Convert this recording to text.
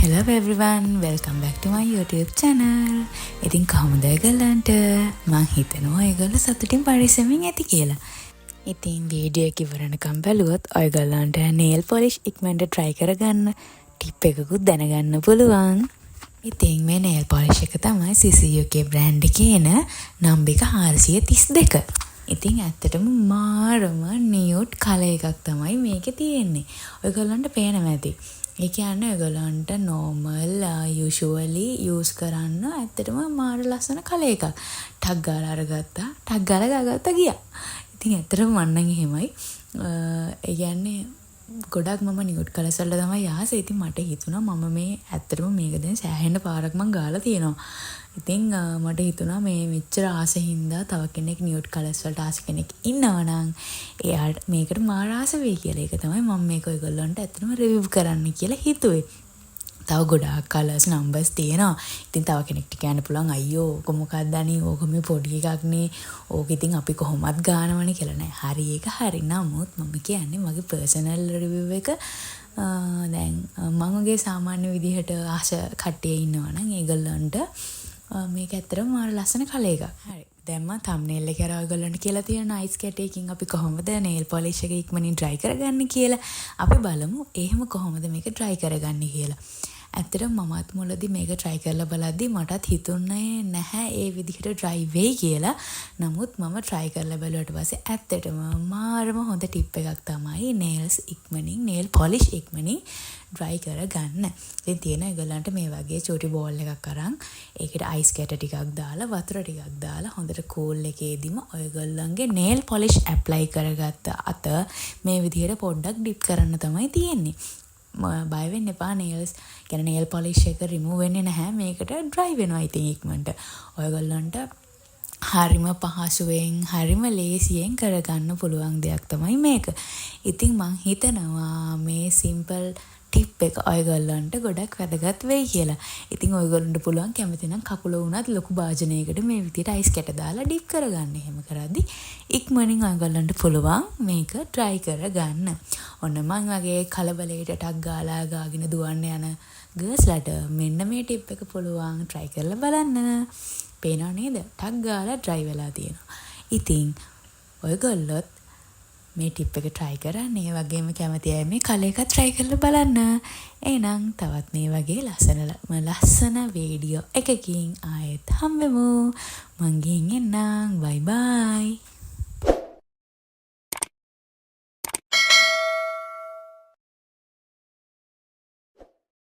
Hello everyone, welcome back to my YouTube channel. ඉතින් කොහොමද ඔයගලන්ට? මං හිතනවා ඔයගොල්ලෝ සතුටින් පරිස්සමින් ඇති කියලා. ඉතින් වීඩියෝ එක ඉවරනකම් බැලුවොත් ඔයගලන්ට nail polish ඉක්මනට try කරගන්න ටිප් එකකුත් දැනගන්න පුළුවන්. ඉතින් මේ nail polish එක තමයි CCUK brand එකේ එන number 432. ඉතින් ඇත්තටම මාරම නියුට් කලර් එකක් තමයි මේකේ තියෙන්නේ. ඔයගලන්ට පේනවා ඇති. ඒ කියන්නේ ඔයගලන්ට normal usually use කරන්න ඇත්තටම මාර ලස්සන කලර් එකක්. ටක් ගාලා අරගත්තා, ටක් ගාලා ගාගත්තා ගියා. ඉතින් ඇත්තටම මම නම් එහෙමයි. ඒ කියන්නේ ගොඩක් මම නියුට් කලර්ස් වලට තමයි ආසෙ. ඉතින් මට හිතුණා මම මේ ඇත්තටම මේක දැන් සෑහෙන පාරක් මං ගාලා තියෙනවා. ඉතින් මට හිතුණා මේ මෙච්චර ආසෙ හින්දා තව කෙනෙක් නියුට් කලර්ස් වලට ආස කෙනෙක් ඉන්නවා නම් එයාට මේකට මාර ආස වෙයි කියලා. ඒක තමයි මම මේක ඔයගොල්ලන්ට ඇත්තටම රිවිව් කරන්න කියලා හිතුවේ. තව ගොඩාක් කලර්ස් නම්බර්ස් තියෙනවා. ඉතින් තව කෙනෙක්ට කියන්න පුළුවන් අයියෝ ඕක මොකක්ද අනේ ඕක මේ පොඩි එකක් නේ. ඕක ඉතින් අපි කොහොමත් ගානවනේ කියලා නෑ. හරි ඒක හරි. නමුත් මම කියන්නේ මගේ පර්සනල් රිවිව් එක දැන් මම වගේ සාමාන්‍ය විදිහට ආස කට්ටිය ඉන්නවා නම් ඒගොල්ලන්ට මේක ඇත්තටම මාර ලස්සන කලර් එකක්. හරි. දැන් මම thumbnail එකේ ඔයගොල්ලන්ට කියලා තියෙන ice cat එකකින් අපි කොහොමද nail polish එක ඉක්මනින් dry කරගන්නේ කියලා. අපි බලමු එහෙම කොහොමද මේක dry කරගන්නේ කියලා. ඇත්තටම මමත් මුලදී මේක try කරලා බලද්දි මටත් හිතුන්නේ නැහැ ඒ විදිහට dry වෙයි කියලා. නමුත් මම try කරලා බැලුවට පස්සේ ඇත්තටම මාරම හොඳ tip එකක් තමයි nails ඉක්මනින් nail polish ඉක්මනින් dry කරගන්න. ඉතින් තියෙන ඒගොල්ලන්ට මේ වගේ චෝටි බෝල් එකක් අරන් ඒකට ice cat ටිකක් දාලා වතුර ටිකක් දාලා හොඳට cool එකේදීම ඔයගොල්ලන්ගේ nail polish apply කරගත්ත අත මේ විදිහට පොඩ්ඩක් dip කරන්න තමයි තියෙන්නේ. බය වෙන්න එපා nails කියන්නේ nail polish එක remove වෙන්නේ නැහැ. මේකට dry වෙනවා ඉතින් ඉක්මනට. ඔයගොල්ලන්ට හරිම පහසුවෙන් හරිම ලේසියෙන් කරගන්න පුළුවන් දෙයක් තමයි මේක. ඉතින් මං හිතනවා මේ simple tip එක ඔයගොල්ලන්ට ගොඩක් වැදගත් වෙයි කියලා. ඉතින් ඔයගොල්ලන්ට පුළුවන් කැමති නම් කකුල වුණත් ලොකු භාජනයකට මේ විදිහට ice cat දාලා dip කරගන්න. එහෙම කරද්දි ඉක්මනින් ඔයගොල්ලන්ට පුළුවන් මේක try කරගන්න. ඔන්න මං වගේ කලබලයට ටක් ගාලා ගාගෙන දුවන්න යන ගර්ල්ස්ලට මෙන්න මේ tip එක පුළුවන් try කරලා බලන්න. පේනව නේද? ටක් ගාලා dry වෙලා තියෙනවා. ඉතින් ඔයගොල්ලොත් මේ ටිප් එක try කරන්න. ඒ වගේම කැමති අය මේ කලර් එක try කරලා බලන්න. එහෙනම් තවත් මේ වගේ ලස්සන වීඩියෝ එකකින් ආයෙත් හම්බෙමු. මං ගිහින් එන්නම්. bye bye.